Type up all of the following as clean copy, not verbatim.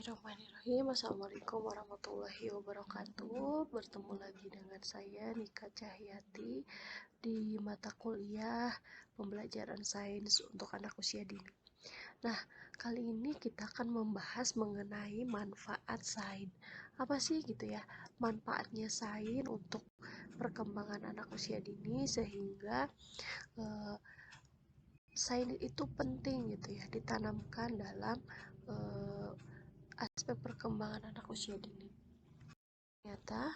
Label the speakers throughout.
Speaker 1: Bismillahirrahmanirrahim. Assalamualaikum warahmatullahi wabarakatuh. Bertemu lagi dengan saya Nika Cahyati di mata kuliah pembelajaran sains untuk anak usia dini. Nah, kali ini kita akan membahas mengenai manfaat sains. Apa sih gitu ya manfaatnya sains untuk perkembangan anak usia dini, sehingga sains itu penting gitu ya ditanamkan dalam aspek perkembangan anak usia dini. Ternyata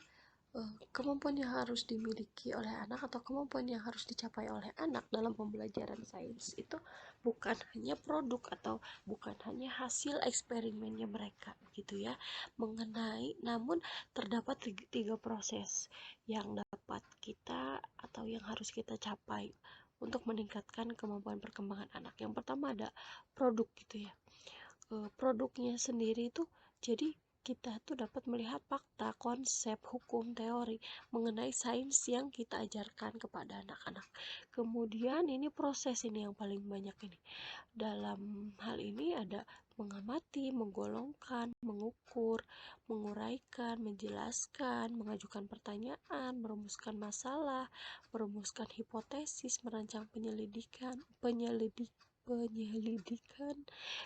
Speaker 1: kemampuan yang harus dimiliki oleh anak atau kemampuan yang harus dicapai oleh anak dalam pembelajaran sains itu bukan hanya produk atau bukan hanya hasil eksperimennya mereka gitu ya, namun terdapat tiga proses yang dapat kita atau yang harus kita capai untuk meningkatkan kemampuan perkembangan anak. Yang pertama ada produk gitu ya. Produknya sendiri itu jadi kita tuh dapat melihat fakta, konsep, hukum, teori mengenai sains yang kita ajarkan kepada anak-anak. Kemudian ini proses ini yang paling banyak ini. Dalam hal ini ada mengamati, menggolongkan, mengukur, menguraikan, menjelaskan, mengajukan pertanyaan, merumuskan masalah, merumuskan hipotesis, merancang penyelidikan,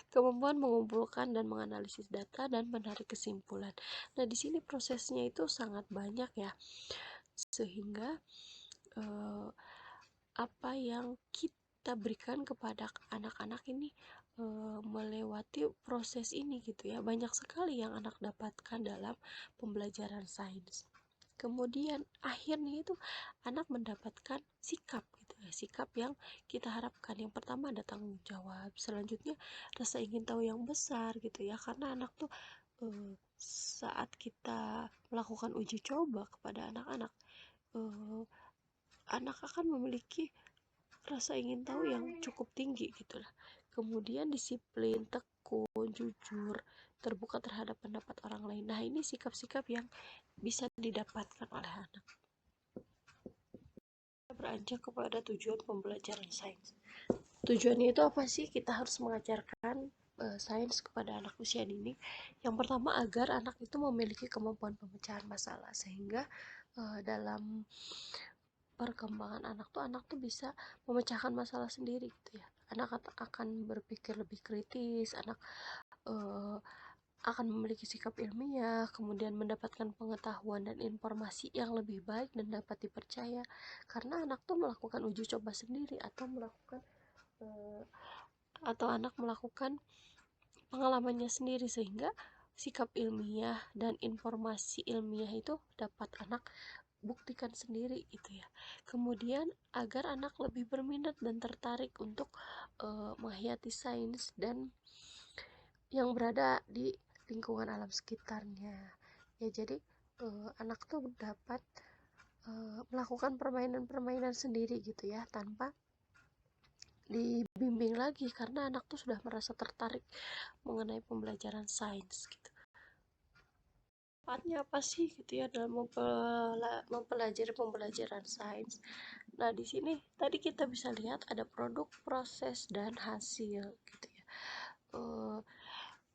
Speaker 1: kemampuan mengumpulkan dan menganalisis data dan menarik kesimpulan. Nah, di sini prosesnya itu sangat banyak ya, sehingga apa yang kita berikan kepada anak-anak ini melewati proses ini gitu ya. Banyak sekali yang anak dapatkan dalam pembelajaran sains. Kemudian akhirnya itu anak mendapatkan sikap gitu ya, sikap yang kita harapkan. Yang pertama ada tanggung jawab, selanjutnya rasa ingin tahu yang besar gitu ya, karena anak tuh saat kita melakukan uji coba kepada anak-anak, anak akan memiliki rasa ingin tahu yang cukup tinggi gitulah. Kemudian disiplin, tekun, jujur, terbuka terhadap pendapat orang lain. Nah, ini sikap-sikap yang bisa didapatkan oleh anak. Beranjak kepada tujuan pembelajaran sains. Tujuannya itu apa sih? Kita harus mengajarkan sains kepada anak usia dini. Yang pertama, agar anak itu memiliki kemampuan pemecahan masalah, sehingga dalam perkembangan anak tuh bisa memecahkan masalah sendiri gitu ya. Anak akan berpikir lebih kritis, anak akan memiliki sikap ilmiah, kemudian mendapatkan pengetahuan dan informasi yang lebih baik dan dapat dipercaya, karena anak tuh melakukan uji coba sendiri atau anak melakukan pengalamannya sendiri, sehingga sikap ilmiah dan informasi ilmiah itu dapat anak buktikan sendiri itu ya. Kemudian agar anak lebih berminat dan tertarik untuk menghayati sains dan yang berada di lingkungan alam sekitarnya ya. Jadi anak tuh dapat melakukan permainan-permainan sendiri gitu ya, tanpa dibimbing lagi, karena anak tuh sudah merasa tertarik mengenai pembelajaran sains gitu. Manfaatnya apa sih gitu ya dalam mempelajari pembelajaran sains? Nah, di sini tadi kita bisa lihat ada produk, proses, dan hasil gitu ya.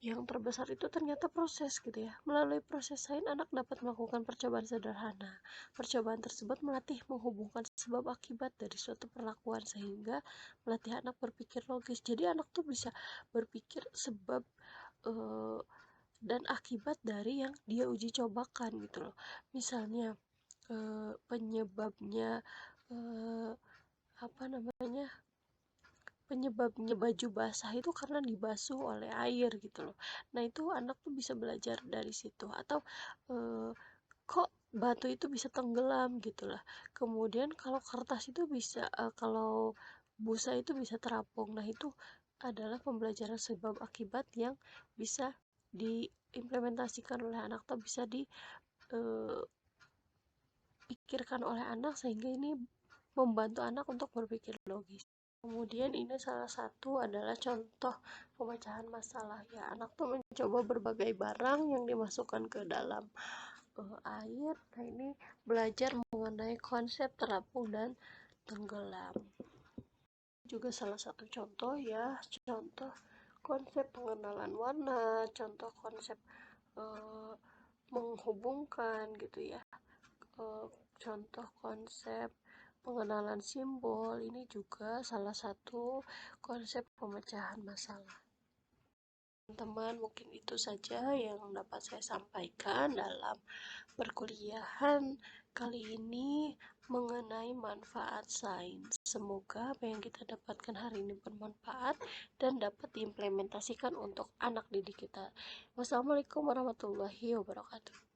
Speaker 1: Yang terbesar itu ternyata proses gitu ya. Melalui proses sains, anak dapat melakukan percobaan sederhana. Percobaan tersebut melatih menghubungkan sebab akibat dari suatu perlakuan, sehingga melatih anak berpikir logis. Jadi anak tuh bisa berpikir sebab dan akibat dari yang dia uji cobakan gitu loh. Misalnya penyebabnya baju basah itu karena dibasuh oleh air gitu loh. Nah, itu anak tuh bisa belajar dari situ. Atau kok batu itu bisa tenggelam gitu lah. Kemudian kalau kertas itu bisa kalau busa itu bisa terapung. Nah, itu adalah pembelajaran sebab akibat yang bisa diimplementasikan oleh anak atau bisa dipikirkan oleh anak, sehingga ini membantu anak untuk berpikir logis. Kemudian ini salah satu adalah contoh pemecahan masalah ya. Anak tuh mencoba berbagai barang yang dimasukkan ke dalam air. Nah, ini belajar mengenai konsep terapung dan tenggelam. Juga salah satu contoh ya, contoh konsep pengenalan warna, contoh konsep eh, menghubungkan gitu ya. Eh, Contoh konsep pengenalan simbol ini juga salah satu konsep pemecahan masalah. Teman-teman, mungkin itu saja yang dapat saya sampaikan dalam perkuliahan kali ini mengenai manfaat sains. Semoga apa yang kita dapatkan hari ini bermanfaat dan dapat diimplementasikan untuk anak didik kita. Wassalamualaikum warahmatullahi wabarakatuh.